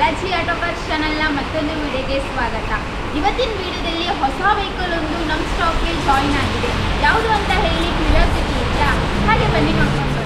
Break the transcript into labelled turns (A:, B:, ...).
A: ಬಾಲಾಜಿ ಆಟೋಕಾರ್ ಚಾನಲ್ನ ಮತ್ತೊಂದು ವಿಡಿಯೋಗೆ ಸ್ವಾಗತ. ಇವತ್ತಿನ ವಿಡಿಯೋದಲ್ಲಿ ಹೊಸ ವೆಹಿಕಲ್ ಒಂದು ನಮ್ಮ ಸ್ಟಾಕ್ಗೆ ಜಾಯಿನ್ ಆಗಿದೆ. ಯಾವುದು ಅಂತ ಹೇಳಿ ಕ್ಯೂರಿಯಾಸಿಟಿ ಇದೆಯಾ? ಹಾಗೆ ಬನ್ನಿ ನೋಡ್ಕೊಂಡು.